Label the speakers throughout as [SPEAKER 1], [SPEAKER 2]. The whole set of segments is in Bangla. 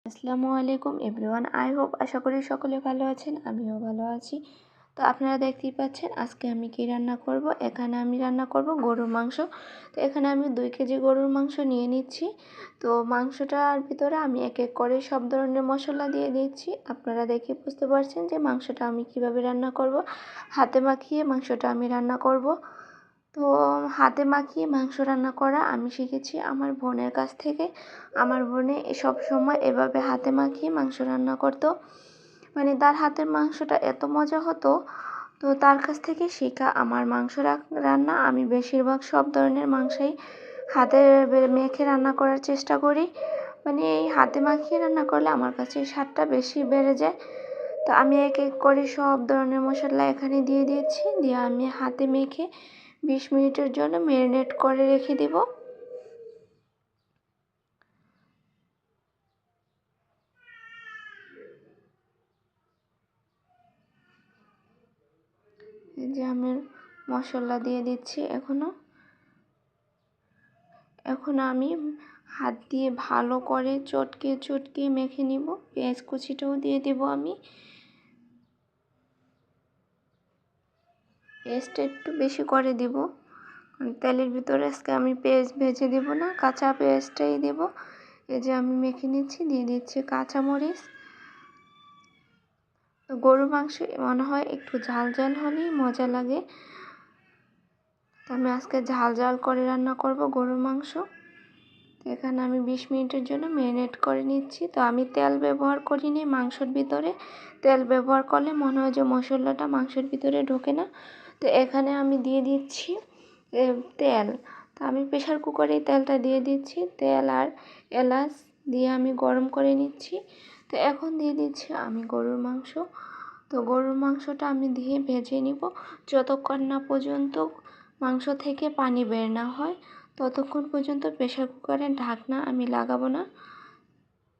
[SPEAKER 1] আসসালামু আলাইকুম এভরিওয়ান, আই হোপ আশা করি সকলে ভালো আছেন। আমিও ভালো আছি। তো আপনারা দেখতেই পাচ্ছেন আজকে আমি কি রান্না করব। এখানে আমি রান্না করব গরুর মাংস। তো এখানে আমি 2 কেজি গরুর মাংস নিয়ে নিচ্ছি। তো মাংসটার ভিতরে আমি এক এক করে সব ধরনের মশলা দিয়ে দিচ্ছি। আপনারা দেখে বুঝতে পারছেন যে মাংসটা আমি কিভাবে রান্না করব। হাতে মাখিয়ে মাংসটা আমি রান্না করব। তো হাতে মাখিয়ে মাংস রান্না করা আমি শিখেছি আমার বোনের কাছ থেকে। আমার বোনে সব সময় এভাবে হাতে মাখিয়ে মাংস রান্না করতো, মানে তার হাতের মাংসটা এত মজা হতো। তো তার কাছ থেকে শেখা আমার মাংস রান্না। আমি বেশিরভাগ সব ধরনের মাংসই হাতে মেখে রান্না করার চেষ্টা করি। মানে এই হাতে মাখিয়ে রান্না করলে আমার কাছে স্বাদটা বেশি বেড়ে যায়। তো আমি এক এক করে সব ধরনের মশলা এখানে দিয়ে দিয়েছি, দিয়ে আমি হাতে মেখে 20 মিনিটের জন্য ম্যারিনেট করে রেখে দেব। এই যে আমি মশলা দিয়ে দিচ্ছি। এখন আমি হাত দিয়ে ভালো করে চটকে মেখে নিব। পেঁয়াজ কুচিটাও দিয়ে দেব। আমি পেঁয়াজটা একটু বেশি করে দেব, তেলের ভিতরে আজকে আমি পেঁয়াজ ভেজে দেব না, কাঁচা পেঁয়াজটাই দেব। এই যে আমি মেখে নিচ্ছি, দিয়ে দিচ্ছি কাঁচামরিচ। তো গরুর মাংস মনে হয় একটু ঝাল ঝাল হলেই মজা লাগে। তো আমি আজকে ঝাল ঝাল করে রান্না করব গরুর মাংস। তো এখানে আমি 20 মিনিটের জন্য ম্যারিনেট করে নিচ্ছি। তো আমি তেল ব্যবহার করিনি মাংসের ভিতরে। তেল ব্যবহার করলে মনে হয় যে মশলাটা মাংসের ভিতরে ঢোকে না। তো এখানে আমি দিয়ে দিচ্ছি তেল। তো আমি প্রেশার কুকারে তেলটা দিয়ে দিচ্ছি। তেল আর এলাচ দিয়ে আমি গরম করে নিচ্ছি। তো এখন দিয়ে দিচ্ছি আমি গরুর মাংস। তো গরুর মাংসটা আমি দিয়ে ভেজে নিব যতক্ষণ না পর্যন্ত মাংস থেকে পানি বের না হয়, ততক্ষণ পর্যন্ত প্রেশার কুকারের ঢাকনা আমি লাগাবো না।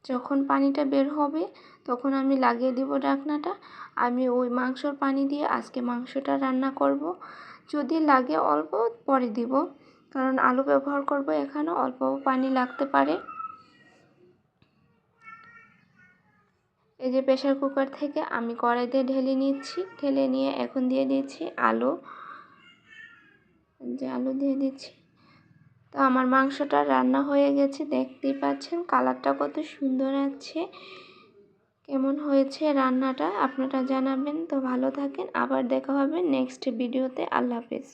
[SPEAKER 1] যখন পানিটা বের হবে তখন আমি লাগিয়ে দিব ঢাকনাটা। আমি ওই মাংসর পানি দিয়ে আজকে মাংসটা রান্না করব। যদি লাগে অল্প পরে দিব, কারণ আলু ব্যবহার করব, এখানে অল্প পানি লাগতে পারে। এই যে প্রেশার কুকার থেকে আমি কড়াইতে ঢেলে নিচ্ছি। ঢেলে নিয়ে এখন দিয়ে দিচ্ছি আলু। যে আলু দিয়ে দিচ্ছি। তো আমার মাংসটা রান্না হয়ে গেছে, দেখতেই পাচ্ছেন কালারটা কত সুন্দর আছে। কেমন হয়েছে রান্নাটা আপনারা জানাবেন। তো ভালো থাকেন, আবার দেখা হবে নেক্সট ভিডিওতে। আল্লাহ হাফেজ।